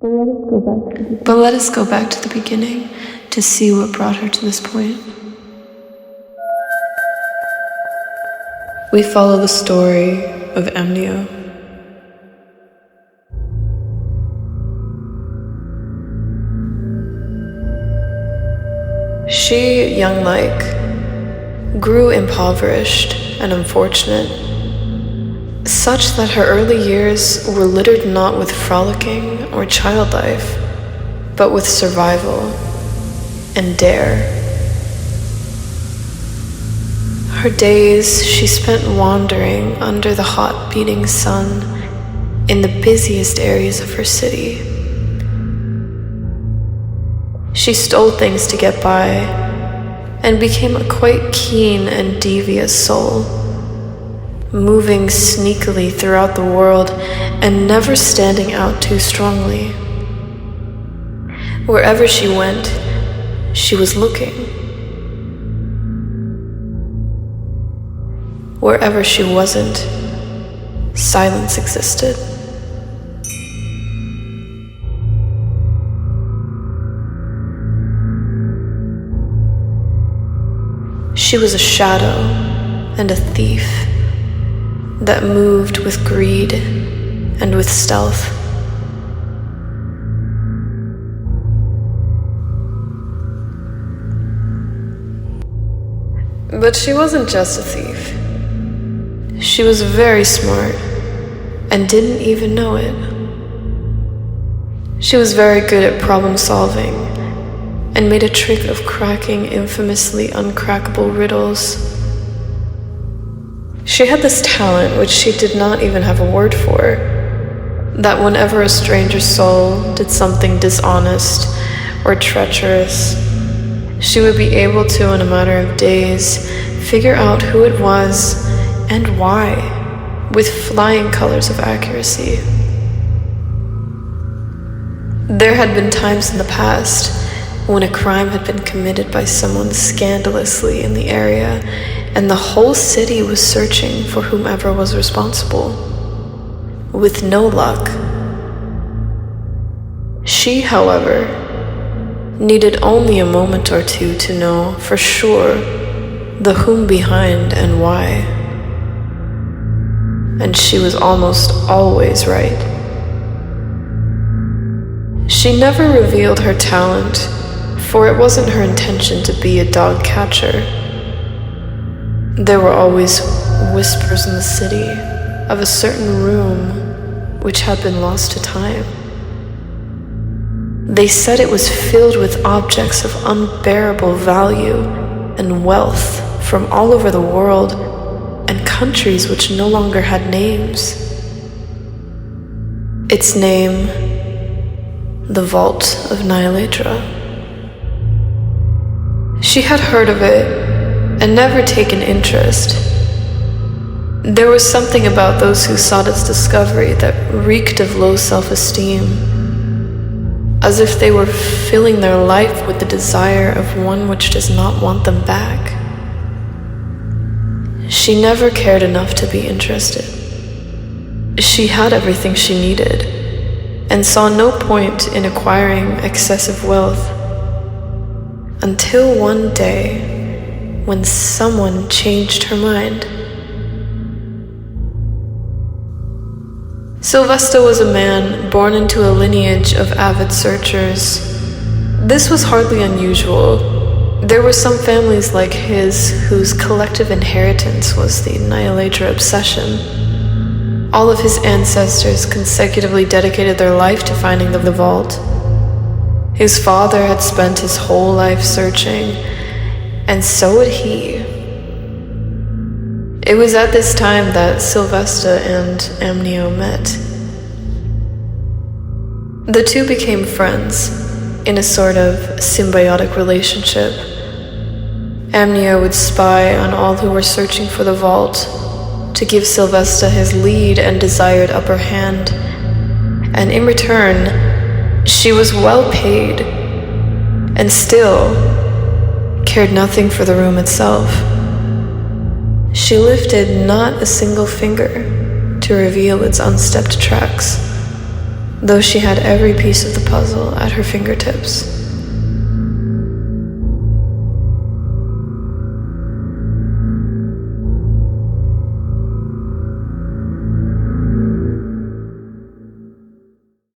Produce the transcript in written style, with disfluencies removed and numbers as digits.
But let us go back to the beginning to see what brought her to this point. We follow the story of Amniioe. She, young like, grew impoverished and unfortunate, such that her early years were littered not with frolicking or child life, but with survival and dare. Her days she spent wandering under the hot beating sun in the busiest areas of her city. She stole things to get by and became a quite keen and devious soul, moving sneakily throughout the world and never standing out too strongly. Wherever she went, she was looking. Wherever she wasn't, silence existed. She was a shadow and a thief that moved with greed and with stealth. But she wasn't just a thief. She was very smart and didn't even know it. She was very good at problem solving and made a trick of cracking infamously uncrackable riddles. She had this talent which she did not even have a word for, that whenever a stranger soul did something dishonest or treacherous, she would be able to, in a matter of days, figure out who it was and why, with flying colors of accuracy. There had been times in the past when a crime had been committed by someone scandalously in the area, and the whole city was searching for whomever was responsible, with no luck. She, however, needed only a moment or two to know for sure the whom behind and why. And she was almost always right. She never revealed her talent, for it wasn't her intention to be a dog catcher. There were always whispers in the city of a certain room which had been lost to time. They said it was filled with objects of unbearable value and wealth from all over the world and countries which no longer had names. Its name, the Vault of Niiheledra. She had heard of it and never taken interest. There was something about those who sought its discovery that reeked of low self-esteem, as if they were filling their life with the desire of one which does not want them back. She never cared enough to be interested. She had everything she needed, and saw no point in acquiring excessive wealth, until one day when someone changed her mind. Silveste was a man born into a lineage of avid searchers. This was hardly unusual. There were some families like his whose collective inheritance was the Niiheledra obsession. All of his ancestors consecutively dedicated their life to finding the vault. His father had spent his whole life searching, and so would he. It was at this time that Silveste and Amniioe met. The two became friends in a sort of symbiotic relationship. Amniioe would spy on all who were searching for the vault to give Silveste his lead and desired upper hand, and in return, she was well paid and still cared nothing for the room itself. She lifted not a single finger to reveal its unstepped tracks. though she had every piece of the puzzle at her fingertips.